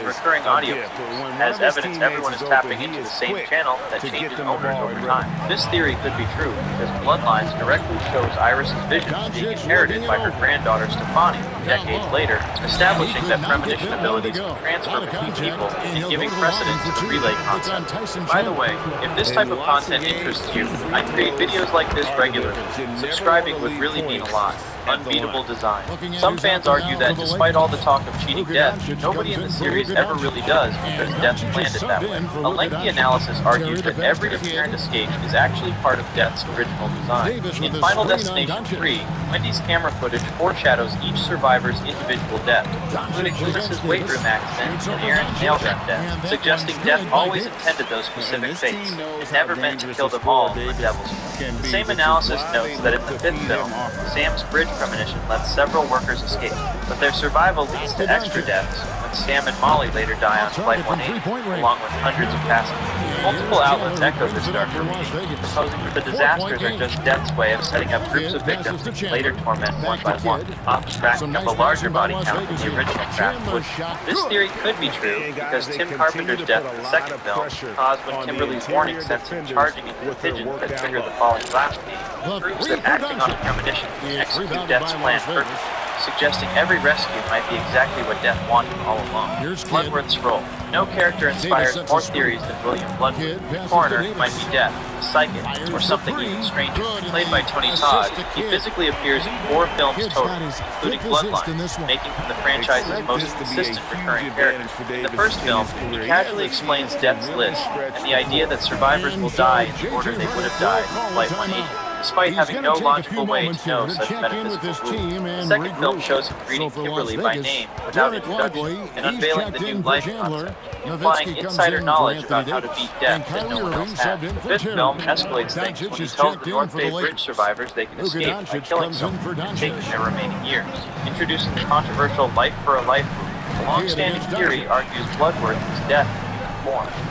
recurring audio cues. As evidence, everyone is tapping into the same channel that changes owners over time. This theory could be true because Bloodlines directly shows Iris's visions being inherited by her granddaughter Stefani decades later, establishing that premonition abilities can transfer between people and giving precedence to the relay concept. By the way, if this type of content interests you, I create videos like this regularly. Subscribing would really mean a lot. Unbeatable design. Some fans argue that despite all the talk of cheating Death, nobody in the series ever really does because Death planned it that way. A lengthy analysis argues that every apparent escape is actually part of Death's original design. In Final Destination 3, Wendy's camera footage foreshadows each survivor's individual death, including Loomis's weight room accident and Aaron's nail gun death, suggesting Death always intended those specific fates, and never meant to kill them all in the Devil's Plan. The same analysis notes that in the fifth film, Sam's bridge premonition lets several workers escape, but their survival leads to extra deaths when Sam and Molly later die on Flight 180, along with hundreds of passengers. Multiple outlets echo this darker meaning, proposing that the disasters are just Death's way of setting up groups of victims to later torment one by one, abstracting up a larger body count than the original trap would. This theory could be true because Tim Carpenter's death in the second film, caused when Kimberly's warning sends him charging into the pigeons that triggered the falling glass pane, proves that acting on a premonition can execute Death's plan perfectly, suggesting every rescue might be exactly what Death wanted all along. Bloodworth's role. No character inspires more theories than William Bloodworth. The coroner might be Death, a psychic, or something even stranger. Played by Tony Todd, he physically appears in 4 films total, including Bloodlines, making him the franchise's most consistent recurring character. In the first film, he casually explains Death's list and the idea that survivors will die in the order they would have died in Flight 180. Despite having no logical way to know such metaphysical rules. The second film shows him greeting Kimberly by name without introduction and unveiling the new life concept, implying insider knowledge about how to beat Death that no one else had. The fifth film escalates things when he tells the North Bay Bridge survivors they can escape by killing someone and taking their remaining years, introducing the controversial life for a life rule. The long-standing theory argues Bloodworth is Death,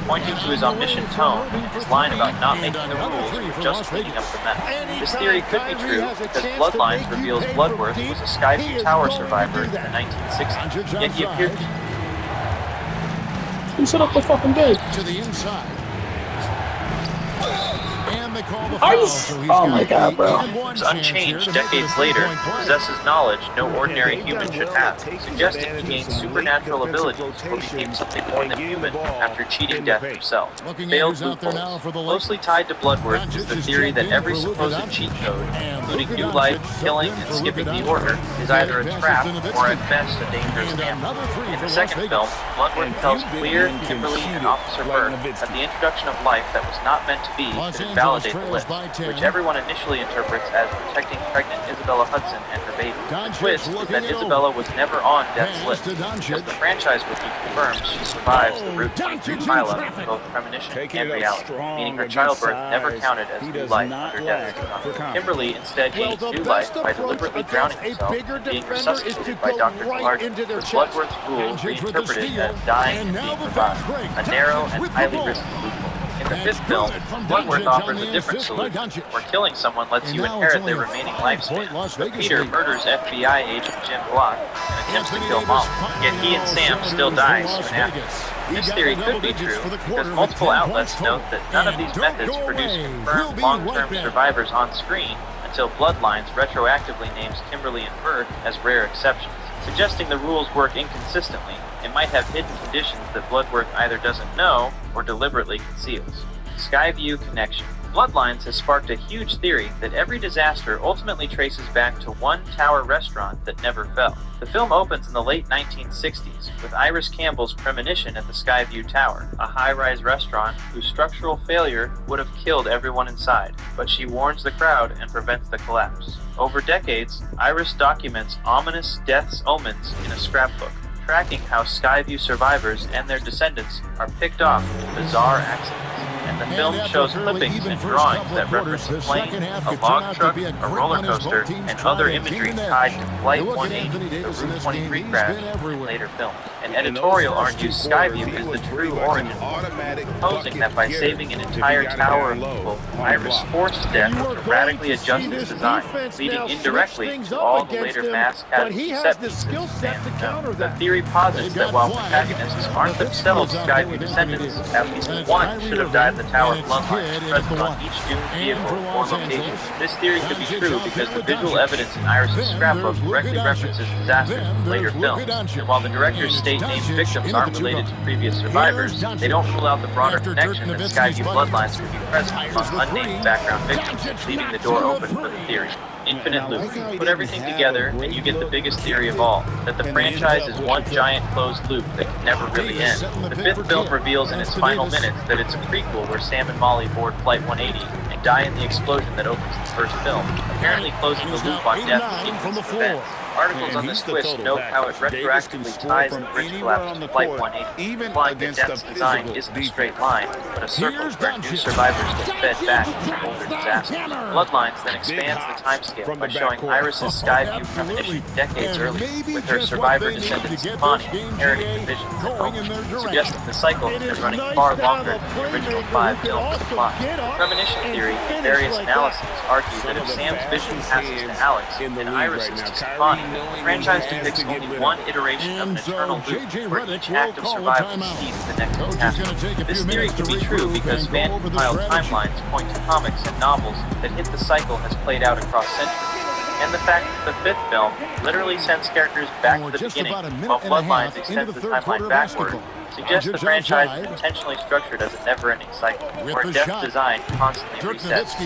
pointing to his omniscient tone and his line about not making the rules or just cleaning up the mess. This theory could be true because Bloodlines reveals Bloodworth was a Skyview Tower survivor in the 1960s, yet he appeared Who set up the fucking gate? To the inside. Oh my god, bro. Is unchanged decades later, possesses knowledge no ordinary human should have, suggesting he gained supernatural abilities or became something more than human after cheating Death himself. Failed loopholes. Closely tied to Bloodworth is the theory that every supposed cheat code, including new life, killing, and skipping the order, is either a trap or at best a dangerous gamble. In the second film, Bloodworth tells Clear, Kimberly, and Officer Burke that the introduction of life that was not meant to be could invalidate the list, which everyone initially interprets as protecting pregnant Isabella Hudson and her baby. The twist is that Isabella was never on Death's list, as the franchise wiki confirms she survives the Route 23 pileup in both premonition and reality, meaning her childbirth never counted as new life under Death's design. Kimberly instead gains new life by deliberately drowning herself and being resuscitated by Dr. Clark, with Bloodworth's rule reinterpreted as dying and being revived, a narrow and highly risky loophole. In the fifth film, Bloodworth offers a different solution, where killing someone lets you inherit their remaining lifespan. But Peter murders FBI agent Jim Block and attempts to kill Molly, yet he and Sam still die soon after. This theory could be true because multiple outlets note that none of these methods produce confirmed long-term survivors on screen until Bloodlines retroactively names Kimberly and Burke as rare exceptions, suggesting the rules work inconsistently and might have hidden conditions that Bloodworth either doesn't know or deliberately conceals. Skyview Connection. Bloodlines has sparked a huge theory that every disaster ultimately traces back to one tower restaurant that never fell. The film opens in the late 1960s with Iris Campbell's premonition at the Skyview Tower, a high-rise restaurant whose structural failure would have killed everyone inside, but she warns the crowd and prevents the collapse. Over decades, Iris documents ominous death's omens in a scrapbook, tracking how Skyview survivors and their descendants are picked off in bizarre accidents. and the film shows clippings and drawings that reference a plane, a log truck, a roller coaster, and other imagery tied to Flight 180, the Route 23 crash, in later films. An editorial argues Skyview is the true origin, proposing that by saving an entire tower of people, Iris forced them to radically adjust its design, leading indirectly to all the later mass casualty set pieces and known. The theory posits that while protagonists aren't themselves Skyview descendants, at least one should have died in the tower bloodlines present on each doomed vehicle or location. This theory could be true because the visual evidence in Iris's scrapbook directly references disasters in later films, and while the directors state named victims aren't related to previous survivors, they don't rule out the broader connection that Skyview bloodlines could be present among unnamed background victims, leaving the door open for the theory. Infinite loop. Put everything together and you get the biggest theory of all, that the franchise is one giant closed loop that can never really end. The fifth film reveals in its final minutes that it's a prequel where Sam and Molly board Flight 180 and die in the explosion that opens the first film, apparently closing the loop on death sequence events. Articles on this twist note how it retroactively ties the bridge collapse to Flight 180, implying that Death's design isn't a straight line, but a circle where new survivors get fed back from older disasters. Bloodlines then expands the timescale by showing Iris's Skyview premonition decades earlier, with her survivor descendant Stefani inheriting the vision from Homer, suggesting the cycle has been running far longer than the original 5 films imply. The premonition theory and various analyses argue that if Sam's vision passes to Alex and Iris's to Stefani, the franchise depicts only one iteration of an eternal loop where each act of survival sees the next catastrophe. This theory can be true because fan-compiled timelines point to comics and novels that hint the cycle has played out across centuries. And the fact that the fifth film literally sends characters back to the beginning, while Bloodlines extends the timeline backward, suggests the franchise is intentionally structured as a never-ending cycle, where Death's design constantly resets.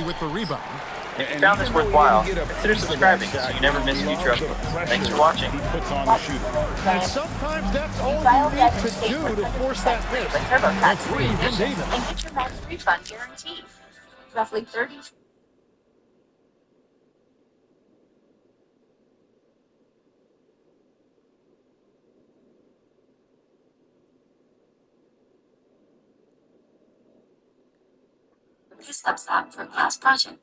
If you found this worthwhile, consider subscribing so you never miss future uploads. Thanks for watching. And sometimes that's all you need to do to force that risk. That's free from David. And get your max refund guaranteed. Roughly 30. Please thumbs up for class project.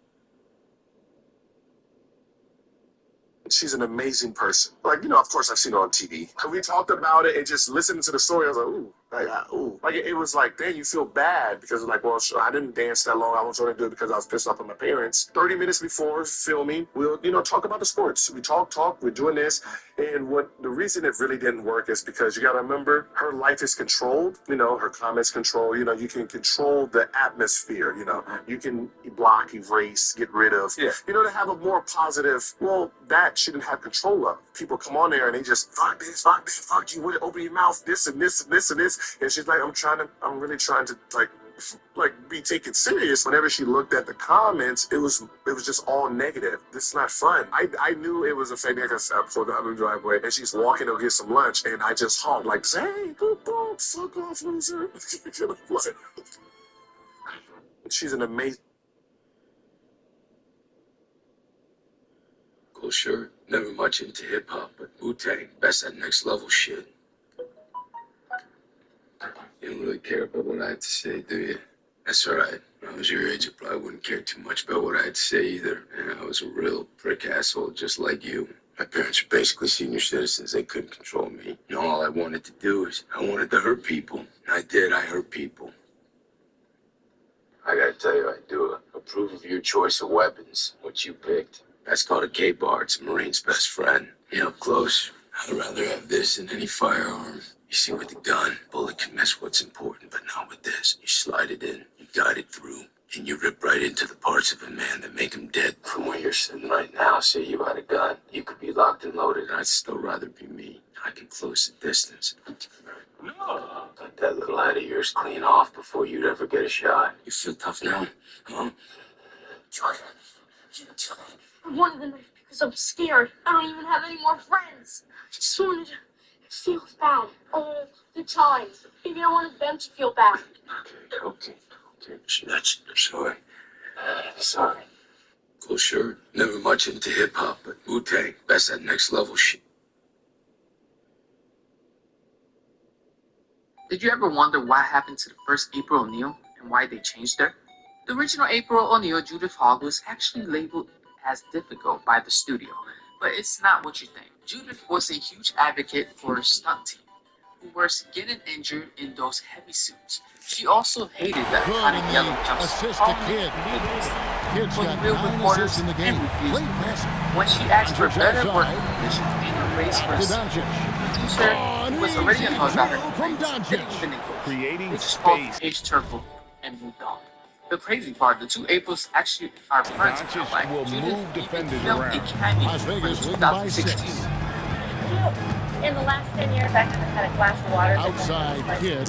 She's an amazing person. Like, you know, of course I've seen her on TV. And we talked about it and just listening to the story, I was like, ooh. Like it was like, dang, you feel bad because like, well, sure, I didn't dance that long. I was going to do it because I was pissed off at my parents. 30 minutes before filming, we'll, you know, talk about the sports. We talk, we're doing this. And the reason it really didn't work is because you got to remember her life is controlled. You know, her comments control, you know, you can control the atmosphere, you know, you can block, erase, get rid of, you know, to have a more positive, well, that shouldn't have control of. People come on there and they just, fuck this, fuck you, open your mouth, this and this and this and this. And she's like, I'm really trying to like be taken serious. Whenever she looked at the comments, it was just all negative. This is not fun. I knew it was a fake because I pulled out of the driveway and she's walking to get some lunch and I just honked like, hey, good dog, fuck off, loser. She's an amazing. Cool shirt. Never much into hip hop, but Wu-Tang, best at next level shit. You don't really care about what I have to say, do you? That's alright. When I was your age, I probably wouldn't care too much about what I had to say either. And I was a real prick asshole just like you. My parents were basically senior citizens. They couldn't control me. You know, all I wanted to do is I wanted to hurt people. And I did. I hurt people. I gotta tell you, I do approve of your choice of weapons, what you picked. That's called a K-bar. It's a Marine's best friend. You know, up close, I'd rather have this than any firearm. You see, with the gun, bullet can miss what's important, but not with this. You slide it in, you guide it through, and you rip right into the parts of a man that make him dead. From where you're sitting right now, say you had a gun, you could be locked and loaded, and I'd still rather be me. I can close the distance. Cut that little head of yours clean off before you'd ever get a shot. You feel tough now, huh? I wanted the knife because I'm scared. I don't even have any more friends. I just wanted to feel bad all the time. Maybe I wanted them to feel bad. Okay. I'm sorry. Cool shirt. Never much into hip hop, but Wu-Tang, best at next level shit. Did you ever wonder what happened to the first April O'Neil and and why they changed her? The original April O'Neil, Judith Hogg, was actually labeled as difficult by the studio, but it's not what you think. Judith was a huge advocate for her stunt team, who were getting injured in those heavy suits. She also hated the iconic yellow jumpsuit. Was real reporters and refused. When she asked for better work conditions in the race for a producer who was already annoyed about her complaints, didn't even negotiate. They just called Paige Turco and moved on. The crazy part, the two Aprils actually are friends in real life. Judith even filmed a cameo for 2016. In the last 10 years, I haven't had a glass of water. Outside kid.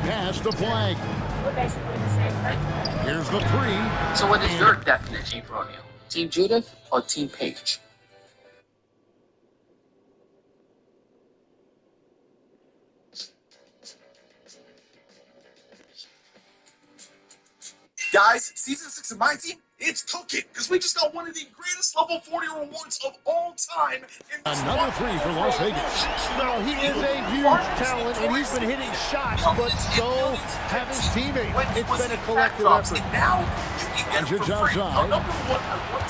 Pass the flag. We're basically the same person. Here's the 3. So what is your definite April O'Neil? Team Judith or Team Paige? Guys, season 6 of my team, it's cooking, because we just got one of the greatest level 40 rewards of all time. Another 3 for Las Vegas. Well, he is a huge talent, and he's been hitting shots, but so have his teammates. It's been a collective effort. Now, you can get it for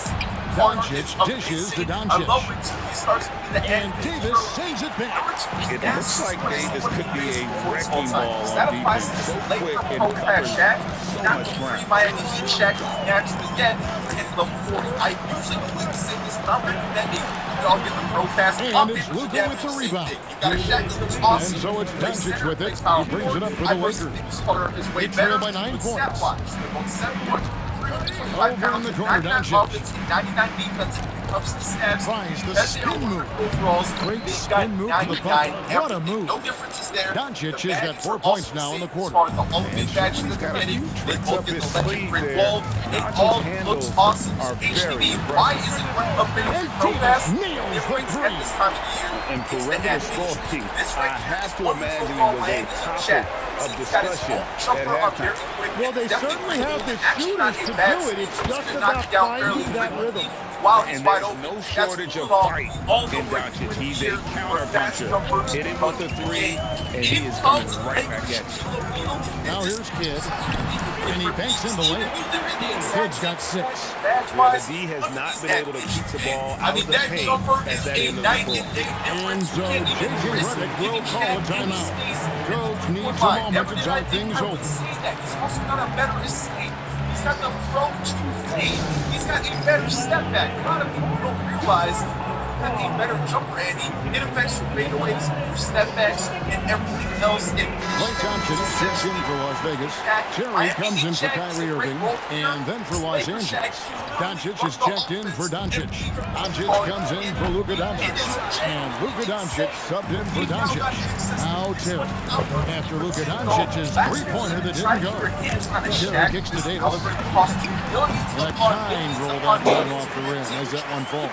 free. Doncic dishes to Doncic. And Davis sends it back. It looks like Davis could be a wrecking ball on defense. So quick and covers so much ground. Miami Heat Shaq naturally get in the 40. I usually click say this number, then y'all get the pro pass. And it's Luka with the rebound. You got a Shaq, awesome. And so it's Doncic with it. He brings it up for the Lakers. They trail by 9 points. Over in the corner, Doncic. 99 defense. Tries the spin move. Great spin move to the bucket. What a move. No differences there. Doncic has got 4 points now in the quarter. And he's got a few tricks up his sleeve there. Doncic's handles are very Why is it a big pro pass? Nails for 3. And perimeter scoring, I have to imagine it was a topic of discussion at halftime. Well, they certainly have the shooters to do it. It's just about finding that rhythm. And there's no shortage of fight in Doncic. He's a counter puncher. Hit him with the 3, and he is coming right back at you. Now here's Kidd, and he banks in the lane. Kidd's got 6. Well, the D has not been able to keep the ball out of the paint at that end of the floor. And so J.J. Redick will call a timeout. Coach needs a moment to talk things over. He's also got a better escape. He's got the approach to fade. He's got a better step back. A lot of people don't realize he's got a better jumper, and it affects your fadeaways, your step backs, and everything else. Klay Thompson is checked in for Las Vegas. Jerry comes in for Kyrie Irving, and then for Los Angeles. Doncic is checked in for Doncic. Doncic comes in for Luka Doncic. And Luka Doncic subbed in for Doncic. Now Tim. After Luka Doncic's 3-pointer that didn't go. Jerry kicks to Davis. That kind rolled out one off the rim as that one falls.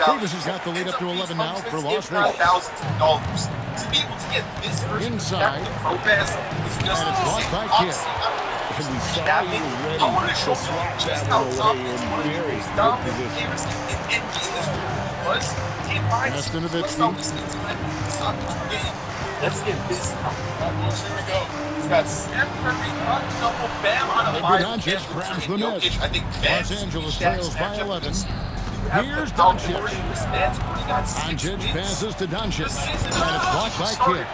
Davis has got the lead up to 11 now for Las Vegas. Inside. And it's blocked by Kidd. And we saw he was ready to slap that one away in very good position. Nastinovitsky. Let's get this. He's got Steph Curry, double bam on a 5. Doncic grabs the miss. I think Los Angeles trails by 11. Here's Doncic. Doncic passes to Doncic. And it's blocked by Kidd.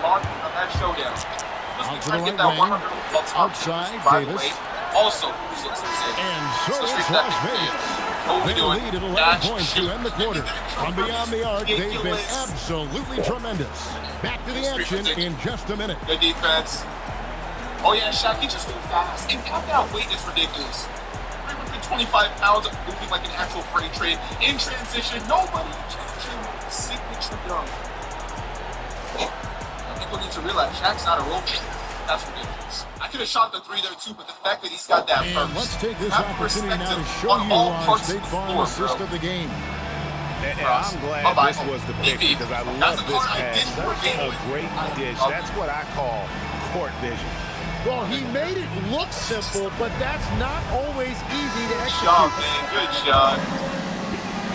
Out to the right wing. Outside, Davis. And so it's Las Vegas. They lead at 11 points to end the quarter. From beyond the arc, they've been absolutely tremendous. Back to the action in just a minute. Good defense. Oh yeah, Shaq, he just moved fast. And that weight is ridiculous. 325 pounds of moving like an actual freight train. In transition, nobody changing signature dunk. People need to realize Shaq's not a role player. That's ridiculous. I could have shot the 3 there too, but the fact that he's got that and let's take this opportunity now to show you our State Farm assist of the game. And I'm glad this was the pick because I love this pass. Such a great dish. That's what I call court vision. Well, he made it look simple, but that's not always easy to execute. Good job, man. Good job.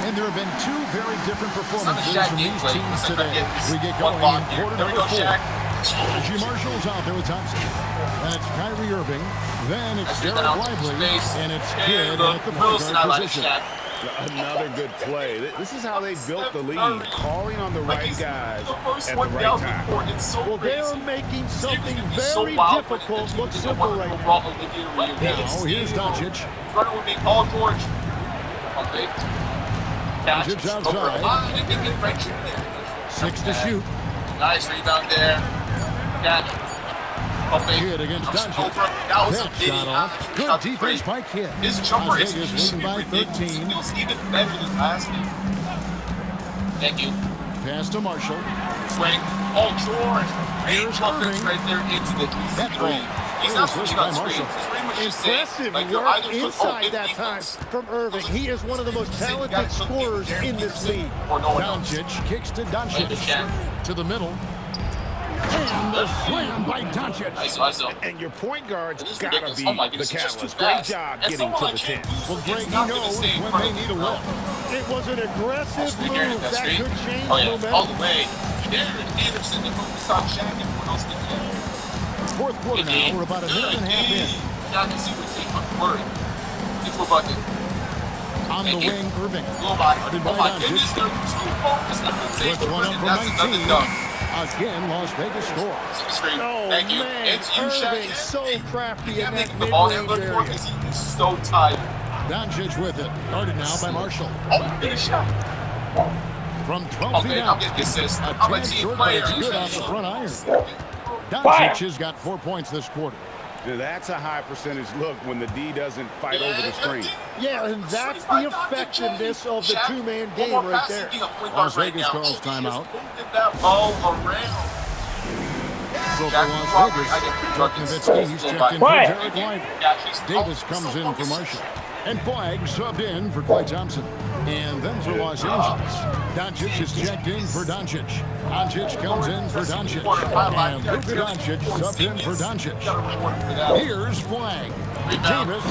And there have been 2 very different performances from these teams today. We get going in quarter number 4. Reggie Marshall's out there with Thompson. That's Kyrie Irving. Then it's Derek Lively. And it's Kidd at the point guard position. Another good play. This is how they built the lead, calling on the right guys at the right time. Well, they're making something very difficult look simple right now. Now, here's Doncic. Running with me, Paul George. Okay. Doncic outside. 6 to shoot. Nice rebound there. Catch. Kidd against Doncic. That shot off. Good defense by Kidd. His jumper is leading by 13. Even better than last game. Thank you. Pass to Marshall. Swing. Oh, George. Here's Irving. Right there into the three. He's not switching on screens. Impressive work inside that time from Irving. He is one of the most talented scorers in this league. Doncic kicks to Doncic. To the middle. And the slam by Doncic. And your point guard's got to be the catalyst. Great job getting to the 10. Well, Greg, he knows when they need a lift. It was an aggressive move that could change momentum. All the way. Anderson, the move stop Shaq and everyone else did that. Fourth quarter now. We're about a minute and a half in. Shaq can see what team worried. It's for bucket. On the wing, Irving. Oh my goodness. Puts one up from 19. Again, Las Vegas scores. Oh, thank you. Man, it's you, Irving, Shaq. so crafty in that the ball mid-range area. He's so tight. Doncic with it. Guarded now by Marshall. Oh, big shot. From 12 feet out. I'll get the assist. A I'm a tad team short, but player. it's good off the front iron. Doncic has got 4 points this quarter. That's a high percentage look when the D doesn't fight over the screen. Yeah, and that's the effectiveness of the two-man game right there. Las Vegas calls timeout. That ball around. So for Las Vegas, Dirk Nowitzki, he's checked in for Derek Lively. Davis comes in for Marshall. And Flagg subbed in for Klay Thompson. And then for Los Angeles, Doncic is checked in for Doncic. Doncic comes in for Doncic. And Luka Doncic subbed in for Doncic. Here's Flagg. Davis.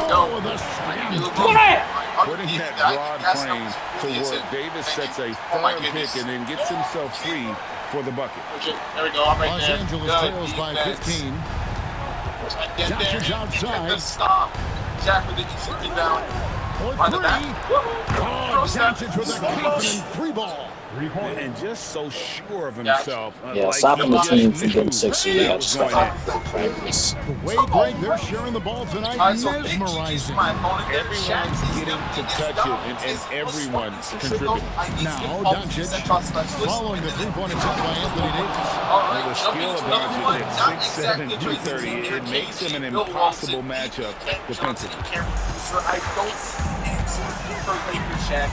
Oh, the slam. Putting that broad frame to work. Davis sets a firm pick and then gets himself free for the bucket. There we go. I'm right Los there. Angeles trails by 15. Doncic outside. Stop. Jack with the decent rebound. For three. Oh, Doncic with a confident free ball. And just so sure of himself. Yeah, like stopping the team from knew getting 6 that years. was going in. Practice. The way, Greg, they're sharing the ball tonight, mesmerizing. Everyone's getting to touch it, and everyone's contributing. Now, Doncic, following the three-point attempt by Anthony Davis. With the skill of Doncic at 6'7", 230, it makes him an impossible matchup defensively. I don't see Shaq.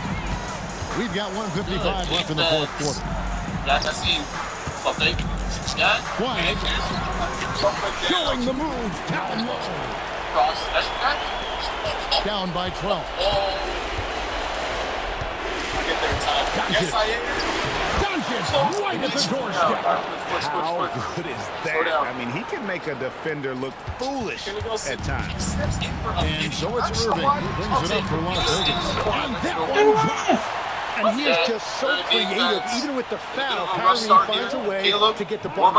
We've got 1:55 left in the fourth quarter. Yes, I see. Okay. Yeah. Flagg showing the move down low. Down by 12. I get there in time. Yes, I am. Doncic right at the doorstep. How good is that? I mean, he can make a defender look foolish at times. And so it's Irving who brings it up for Las Vegas. And that one drops. And he is just so creative. Even with the foul, Kyrie finds a way to get the ball.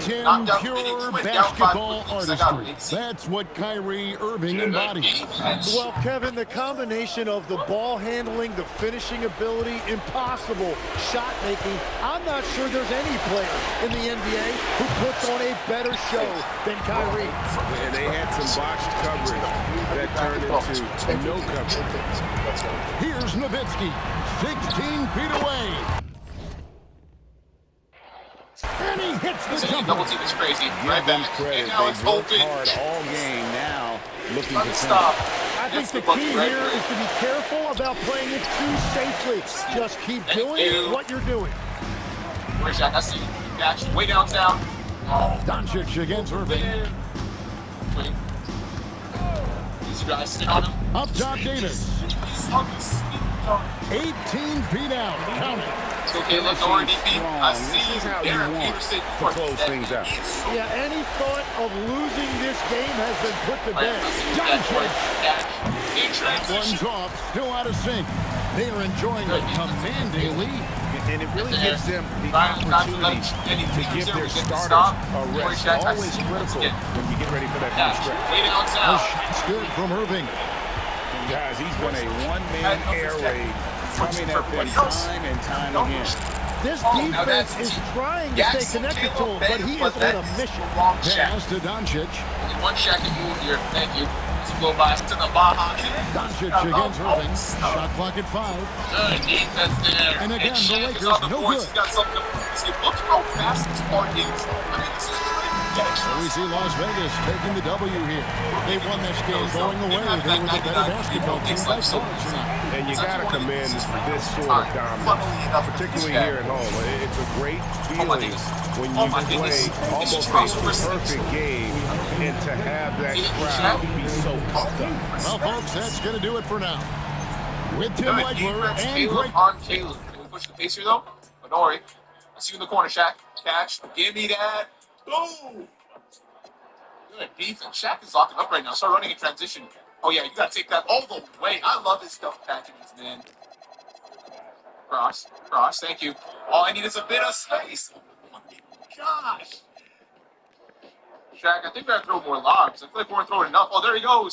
Tim, pure basketball artistry. That's what Kyrie Irving embodies. Well, Kevin, the combination of the ball handling, the finishing ability, impossible shot making. I'm not sure there's any player in the NBA who puts on a better show than Kyrie. And they had some botched coverage that turned into no coverage. Here's Nowitzki. 16 feet away. And he hits the jumper. Double team is crazy. Right Give them back. credit. And now They've it's worked open. hard all game now, looking to Stop. I think the key here is to be careful about playing it too safely. Just keep doing what you're doing. Where's Shaq? I see you. Got you. Way downtown. Oh. Doncic against Irving. Wait. These guys sit on him. Up top, Davis. 18 feet out. Count it. It's okay, let's RDP. I see This is how you Derek want Peterson to close things out. Yeah, any thought of losing this game has been put to bed. One's off, still out of sync. They are enjoying a commanding lead. And it really gives them the opportunity to give their starters a rest. Always critical when you get ready for that next stretch. Shot's good from Irving. Guys, he's been a one-man air raid coming at them time and time again. This defense is trying to stay connected to him, but he is on a mission. Pass to Doncic. One Shaq and move here. Thank you. Let's go by to the Baja. Doncic against Irving. Shot clock at 5. Good defense there. And again, the Lakers, no good. Look how fast this ball is. I mean, this is so we see Las Vegas taking the W here. They won this game going away. They were the better basketball team by far tonight. And you got to commend this sort of dominance, particularly here at home. It's a great feeling when you play almost a perfect game and to have that crowd be so pumped up. Well, folks, that's going to do it for now. With Tim Legler and Greg. On Caleb. Can we push the pace here, though? But don't worry. I see you in the corner, Shaq. Catch. Give me that. Boom! Good defense. Shaq is locking up right now. Start running in transition. Oh, yeah, you got to take that all the way. I love his stuff packages, man. Cross. Thank you. All I need is a bit of space. Oh, my gosh. Shaq, I think we got to throw more lobs. I feel like we weren't throwing enough. Oh, there he goes.